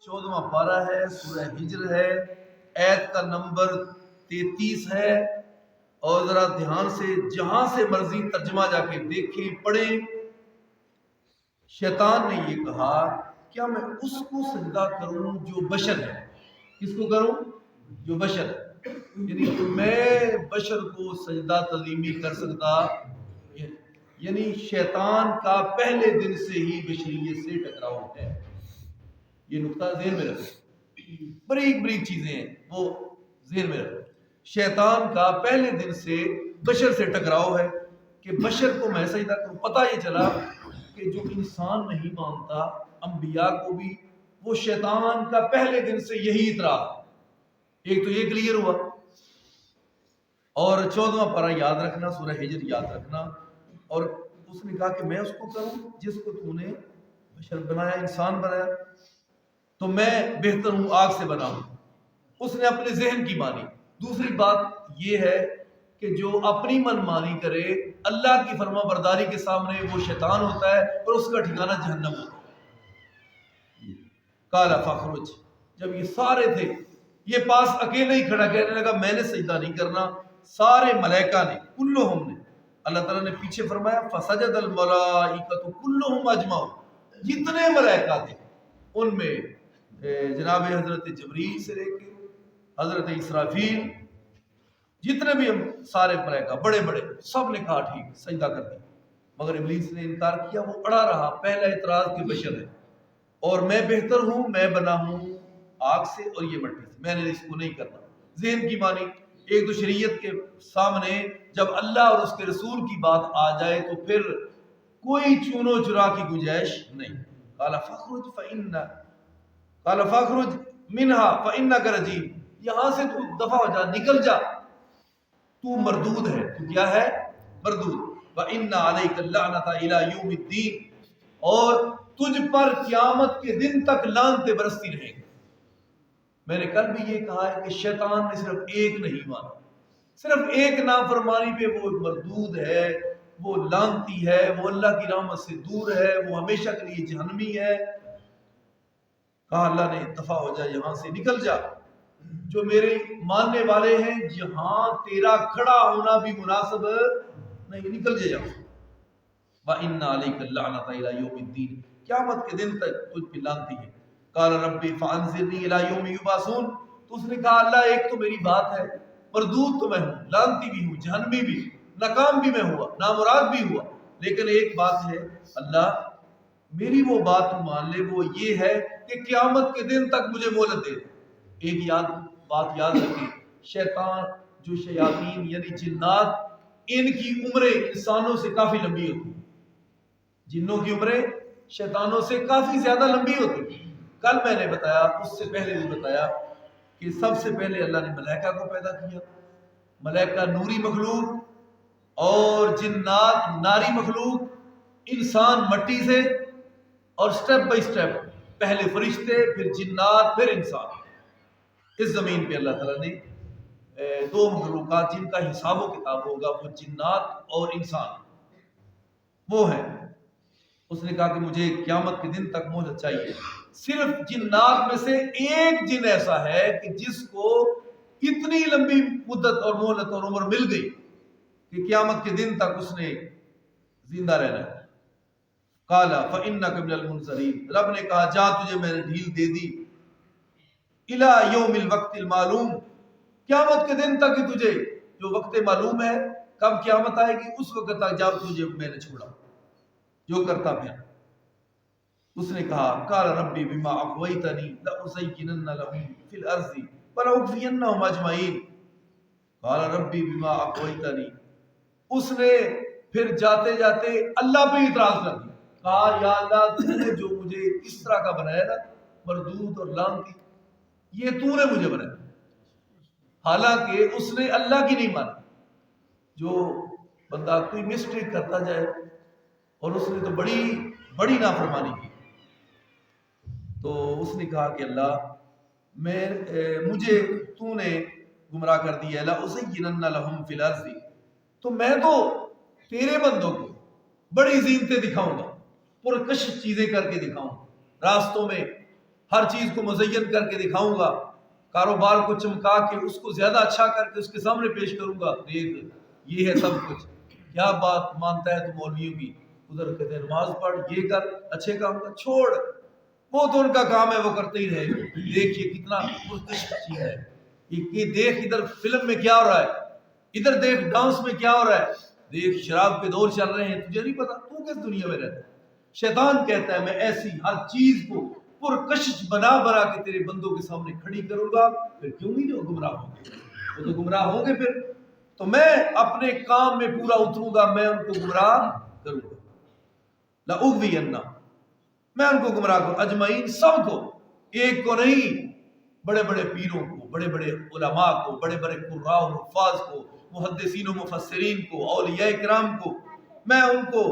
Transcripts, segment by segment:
14واں پارہ ہے، سورہ ہجر ہے، آیت کا نمبر 33 ہے، اور ذرا دھیان سے جہاں سے مرضی ترجمہ جا کے دیکھیں پڑھیں۔ شیطان نے یہ کہا کیا میں اس کو سجدہ کروں جو بشر ہے؟ کس کو کروں؟ جو بشر ہے، یعنی میں بشر کو سجدہ تعظیمی کر سکتا؟ یعنی شیطان کا پہلے دن سے ہی بشریت سے ٹکراؤ ہے۔ یہ نقطہ ذہن میں رکھیں، بریک بریک چیزیں ہیں وہ ذہن میں رکھیں۔ شیطان کا پہلے دن سے بشر سے ٹکراؤ ہے کہ بشر کو میں سجدہ کروں۔ پتہ یہ چلا کہ جو انسان نہیں مانتا انبیاء کو بھی، وہ شیطان کا پہلے دن سے یہی اعتراض۔ ایک تو یہ کلیئر ہوا، اور 14واں پارہ یاد رکھنا، سورہ ہجر یاد رکھنا۔ اور اس نے کہا کہ میں اس کو کروں جس کو تو نے بشر بنایا، انسان بنایا، تو میں بہتر ہوں آگ سے بنا ہوں۔ اس نے اپنے ذہن کی مانی۔ دوسری بات یہ ہے کہ جو اپنی من مانی کرے اللہ کی فرما برداری کے سامنے، وہ شیطان ہوتا ہے اور اس کا ٹھکانہ جہنم ہوتا ہے۔ قال فاخرج، جب یہ سارے تھے، یہ پاس اکیلے ہی کھڑا کہنے لگا میں نے سجدہ نہیں کرنا، سارے ملائکہ نے، کلہم نے، اللہ تعالیٰ نے پیچھے فرمایا فسجد الملائکۃ کلہم اجمعون، جتنے ملائکہ تھے ان میں جناب حضرت جبریل سے لے کے حضرت اسرافیل، جتنے بھی ہم سارے ملائکہ بڑے بڑے، سب نے کہا ٹھیک سجدہ کر دیا، مگر ابلیس نے انکار کیا، وہ اڑا رہا۔ پہلا اعتراض کہ بشر ہے اور میں بہتر ہوں، میں بنا ہوں آگ سے اور یہ مٹی سے، میں نے اس کو نہیں کرنا۔ ذہن کی مانی۔ ایک تو شریعت کے سامنے جب اللہ اور اس کے رسول کی بات آ جائے تو پھر کوئی چون و چرا کی گنجائش نہیں۔ قال فاخرج منہا فإنک رجیم، یہاں سے تو دفع ہو جا، نکل جا، تو مردود ہے۔ تو کیا ہے؟ مردود۔ وَإِنَّ عَلَيْكَ اللَّعْنَةَ إِلَى يَوْمِ الدِّينِ، اور تجھ پر قیامت کے دن تک لعنتیں برستی رہیں گی۔ میں نے کل بھی یہ کہا ہے کہ شیطان نے صرف ایک نہیں مانا، صرف ایک نافرمانی پہ وہ مردود ہے، وہ لعنتی ہے، وہ اللہ کی رحمت سے دور ہے، وہ ہمیشہ کے لیے جہنمی ہے۔ کہا اللہ نے دفع ہو جا، یہاں سے نکل جا، جو میرے ماننے والے ہیں یہاں تیرا کھڑا ہونا بھی مناسب نہیں، نکل جا یہاں۔ وَإِنَّ عَلَيْكَ اللَّعْنَةَ إِلَى يَوْمِ الدِّينِ، قیامت کے دن تک تجھ پہ لعنتی ہے۔ قال ربی فانظرنی الی یوم یبعثون، تو اس نے کہا اللہ ایک تو میری بات ہے، مردود تو میں ہوں، لعنتی بھی ہوں، جہنمی بھی، ناکام بھی میں ہوا، نامراد بھی ہوا، لیکن ایک بات ہے اللہ میری وہ بات تو مان لے، وہ یہ ہے کہ قیامت کے دن تک مجھے مہلت دے۔ ایک بات یاد رکھیں، شیطان جو شیاطین یعنی جنات، ان کی عمریں انسانوں سے کافی لمبی ہوتی ہیں، جنوں کی عمریں شیطانوں سے کافی زیادہ لمبی ہوتی ہیں۔ کل میں نے بتایا، اس سے پہلے بھی بتایا کہ سب سے پہلے اللہ نے ملائکہ کو پیدا کیا، ملائکہ نوری مخلوق اور جنات ناری مخلوق، انسان مٹی سے، اور سٹیپ بائی سٹیپ پہلے فرشتے، پھر جنات، پھر انسان۔ اس زمین پہ اللہ تعالیٰ نے دو مخلوقات جن کا حساب و کتاب ہوگا، وہ جنات اور انسان وہ ہیں۔ اس نے کہا کہ مجھے قیامت کے دن تک مہلت چاہیے۔ صرف جنات میں سے ایک جن ایسا ہے کہ جس کو اتنی لمبی مدت اور مہلت اور عمر مل گئی کہ قیامت کے دن تک اس نے زندہ رہنا ہے۔ قال فإنک من المنظرین، رب نے کہا جا تجھے میں نے ڈھیل دے دی، الی یوم الوقت المعلوم، قیامت کے دن تک ہی تجھے جو وقت معلوم ہے کب قیامت آئے گی اس وقت تک جا، تجھے میں نے چھوڑا جو کرتا پھر۔ اس نے کہا قال ربی بما اغویتنی لأزینن لهم فی الارض ولأغوینہم اجمعین۔ قال ربی بما اغویتنی، اس نے پھر جاتے جاتے اللہ پہ اعتراض کر دیا، کہا یا اللہ تو نے جو مجھے اس طرح کا بنایا نا، مردود اور لعنتی، یہ تو نے مجھے بنایا۔ حالانکہ اس نے اللہ کی نہیں مانی۔ جو بندہ کوئی مسٹیک کرتا جائے، اور اس نے تو بڑی بڑی نافرمانی کی، تو اس نے کہا کہ اللہ مجھے تو نے گمراہ کر دیا، لأزینن لهم فی الارض، تو میں تو تیرے بندوں کو بڑی زینتیں دکھاؤں گا، پرکشش چیزیں کر کے دکھاؤں، راستوں میں ہر چیز کو مزین کر کے دکھاؤں گا، کاروبار کو چمکا کے اس کو زیادہ اچھا کر کے اس کے سامنے پیش کروں گا، دیکھ یہ ہے سب کچھ۔ کیا بات مانتا ہے تو مولویوں کی، ادھر کہتے ہیں نماز پڑھ، یہ کر، اچھے کام کر، چھوڑ، وہ تو ان کا کام ہے، وہ کرتے ہی رہے۔ دیکھیے کتنا پرکشش چیز ہے یہ، دیکھ ادھر فلم میں کیا ہو رہا ہے، ادھر دیکھ ڈانس میں کیا ہو رہا ہے، دیکھ شراب کے دور چل رہے ہیں، تجھے نہیں پتا تو کس دنیا میں رہتا ہے؟ شیطان کہتا ہے میں ایسی ہر چیز کو پرکشش بنا بنا کے تیرے بندوں کے سامنے کھڑی کروں گا، پھر کیوں نہیں جو گمراہ ہوں گے، وہ تو گمراہ ہوں گے پھر، تو میں اپنے کام میں پورا اتروں گا، میں ان کو گمراہ کروں گا، لأغوینہ، میں ان کو گمراہ کروں، اجمعین، سب کو، ایک کو نہیں، بڑے بڑے پیروں کو، بڑے بڑے علماء کو، بڑے بڑے قراء و حفاظ کو، محدثین و مفسرین کو، اولیاء کرام کو، میں ان کو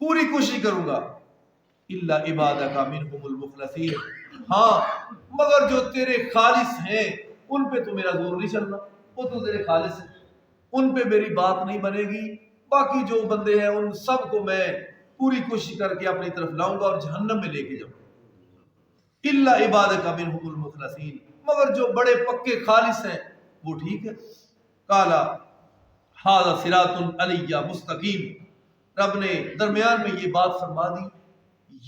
پوری کوشش کروں گا، الا عبادک منہم المخلصین، ہاں مگر جو تیرے خالص ہیں ان پہ تو میرا زور نہیں چلنا، وہ تو تیرے خالص ہیں، ان پہ میری بات نہیں بنے گی، باقی جو بندے ہیں ان سب کو میں پوری کوشش کر کے اپنی طرف لاؤں گا اور جہنم میں لے کے جاؤں گا، الا عبادک منہم المخلصین، مگر جو بڑے پکے خالص ہیں وہ ٹھیک ہے۔ قالا ھذا صراط علیہ مستقیم، رب نے درمیان میں یہ بات فرما دی،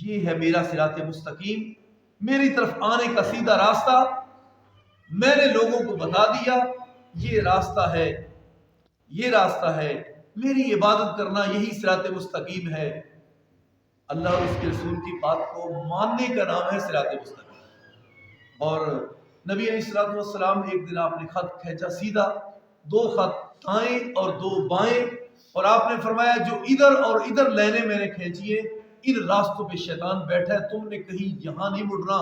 یہ ہے میرا صراط مستقیم، میری طرف آنے کا سیدھا راستہ، میں نے لوگوں کو بتا دیا یہ راستہ ہے، یہ راستہ ہے، میری عبادت کرنا یہی صراط مستقیم ہے۔ اللہ اور اس کے رسول کی بات کو ماننے کا نام ہے صراط مستقیم۔ اور نبی علیہ السلام ایک دن آپ نے خط کھینچا سیدھا، دو خط دائیں اور دو بائیں، اور آپ نے فرمایا جو ادھر اور ادھر لائنیں میں نے کھینچی ہیں ان راستوں پہ شیطان بیٹھا ہے، تم نے کہیں یہاں نہیں مڑنا،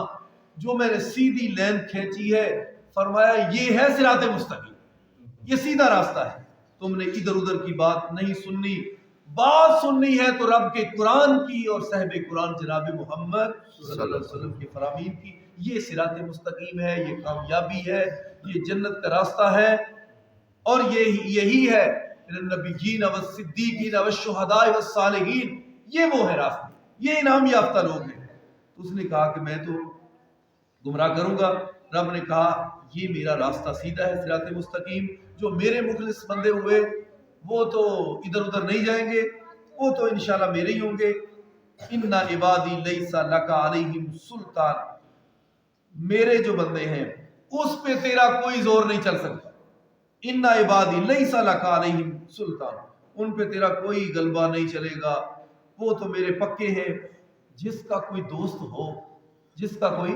جو میں نے سیدھی لائن کھینچی ہے فرمایا یہ ہے صراط مستقیم، یہ سیدھا راستہ ہے، تم نے ادھر ادھر کی بات نہیں سننی، بات سننی ہے تو رب کے قرآن کی اور صاحب قرآن جناب محمد صلی اللہ علیہ وسلم کے فرامین کی، یہ صراط مستقیم ہے، یہ کامیابی ہے، یہ جنت کا راستہ ہے، اور یہی ہے النبیین والصدیقین والشہداء والصالحین، یہ وہ ہے راستہ، یہ انعام یافتہ لوگ ہیں۔ تو اس نے کہا کہ میں تو گمراہ کروں گا، رب نے کہا یہ میرا راستہ سیدھا ہے صراط مستقیم، جو میرے مخلص بندے ہوئے وہ تو ادھر ادھر نہیں جائیں گے، وہ تو انشاءاللہ میرے ہی ہوں گے۔ ان عبادی لیس لک علیہم سلطان، میرے جو بندے ہیں اس پہ تیرا کوئی زور نہیں چل سکتا، ان عبادی لیس لک علیہم سلطان، ان پہ تیرا کوئی غلبہ نہیں چلے گا، وہ تو میرے پکے ہیں۔ جس کا کوئی دوست ہو، جس کا کوئی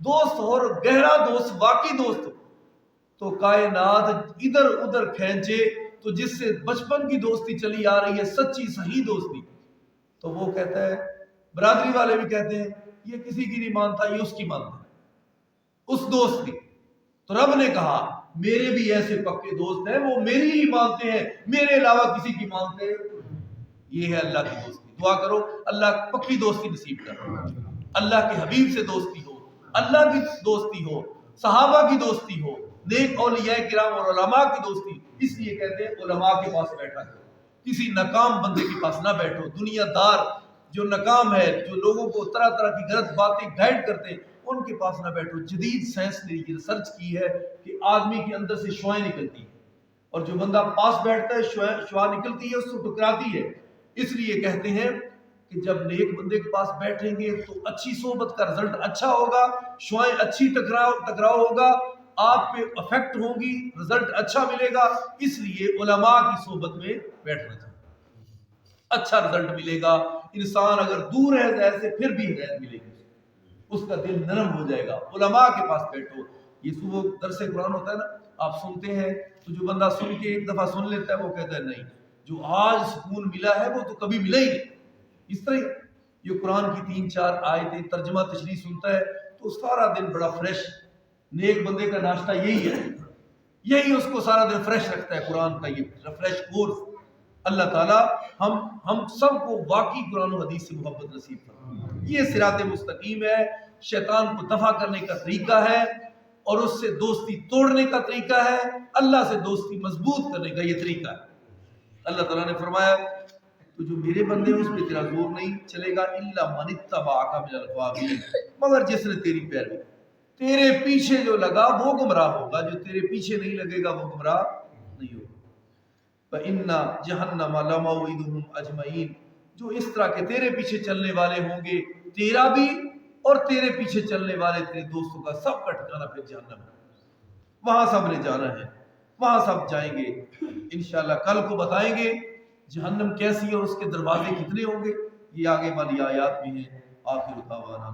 دوست ہو اور گہرا دوست، واقعی دوست ہو، تو کائنات ادھر ادھر کھینچے تو جس سے بچپن کی دوستی چلی آ رہی ہے، سچی صحیح دوستی، تو وہ کہتا ہے، برادری والے بھی کہتے ہیں یہ کسی کی نہیں مانتا، یہ اس کی مانتا ہے، اس دوست کی۔ تو رب نے کہا میرے بھی ایسے پکے دوست ہیں، وہ میری ہی مانتے ہیں، میرے علاوہ کسی کی مانتے، یہ ہے اللہ کی دوستی۔ دعا کرو اللہ پکی دوستی نصیب کرو، اللہ کے حبیب سے دوستی ہو، اللہ کی دوستی ہو، صحابہ کی دوستی ہو، نیک اولیاء کرام اور علماء کی دوستی۔ اس لیے کہتے ہیں علماء کے پاس بیٹھا کرو، کسی ناکام بندے کے پاس نہ بیٹھو، دنیا دار جو ناکام ہے، جو لوگوں کو طرح طرح کی غلط باتیں گائیڈ کرتے ہیں، ان کے پاس نہ بیٹھو۔ جدید سائنس نے یہ ریسرچ کی ہے کہ آدمی کے اندر سے شعاعیں نکلتی ہیں، اور جو بندہ پاس بیٹھتا ہے شعاع نکلتی ہے، اس کو ٹکراتی ہے، اس لیے کہتے ہیں کہ جب نیک بندے کے پاس بیٹھیں گے تو اچھی صحبت کا رزلٹ اچھا ہوگا، شعاعیں اچھی ٹکراؤ ہوگا، آپ پہ افیکٹ ہوں گی، رزلٹ اچھا ملے گا، اس لیے علماء کی صحبت میں بیٹھنا چاہیے، اچھا رزلٹ ملے گا۔ انسان اگر دور ہے زہر سے پھر بھی ہدایت ملے گی، اس کا دل نرم ہو جائے گا۔ علماء کے پاس بیٹھو، یہ صبح درس قرآن ہوتا ہے نا، آپ سنتے ہیں تو جو بندہ سن کے ایک دفعہ سن لیتا ہے وہ کہتا ہے نہیں، جو آج سکون ملا ہے وہ تو کبھی ملا ہی نہیں۔ اس طرح یہ قرآن کی 3-4 آیتیں ترجمہ تشریح سنتا ہے تو سارا دن بڑا فریش، نیک بندے کا ناشتہ یہی ہے، یہی اس کو سارا دن فریش رکھتا ہے، قرآن کا یہ ریفریش کورس۔ اللہ تعالیٰ ہم سب کو واقعی قرآن و حدیث سے محبت نصیب فرمائے۔ یہ صراط مستقیم ہے، شیطان کو دفع کرنے کا طریقہ ہے، اور اس سے دوستی توڑنے کا طریقہ ہے، اللہ سے دوستی مضبوط کرنے کا یہ طریقہ ہے۔ اللہ تعالیٰ نے فرمایا تو جو میرے بندے ہیں اس پہ تیرا زور نہیں چلے گا، الا من اتبعک من الغاوین، مگر جس نے تیری پیروی، تیرے پیچھے جو لگا وہ گمراہ ہوگا، جو تیرے پیچھے نہیں لگے گا وہ گمراہ نہیں ہوگا۔ فَإِنَّ جَهَنَّمَ لَمَوْعِدُهُمْ أَجْمَعِينَ، جو اس طرح کے تیرے پیچھے چلنے والے ہوں گے، تیرا بھی اور تیرے پیچھے چلنے والے تیرے دوستوں کا، سب کا ٹھکانہ پھر جہنم ہے، وہاں سب نے جانا ہے، وہاں سب جائیں گے۔ انشاءاللہ کل کو بتائیں گے جہنم کیسی ہے اور اس کے دروازے کتنے ہوں گے، یہ آگے والی آیات بھی ہیں۔ آخر دعوانا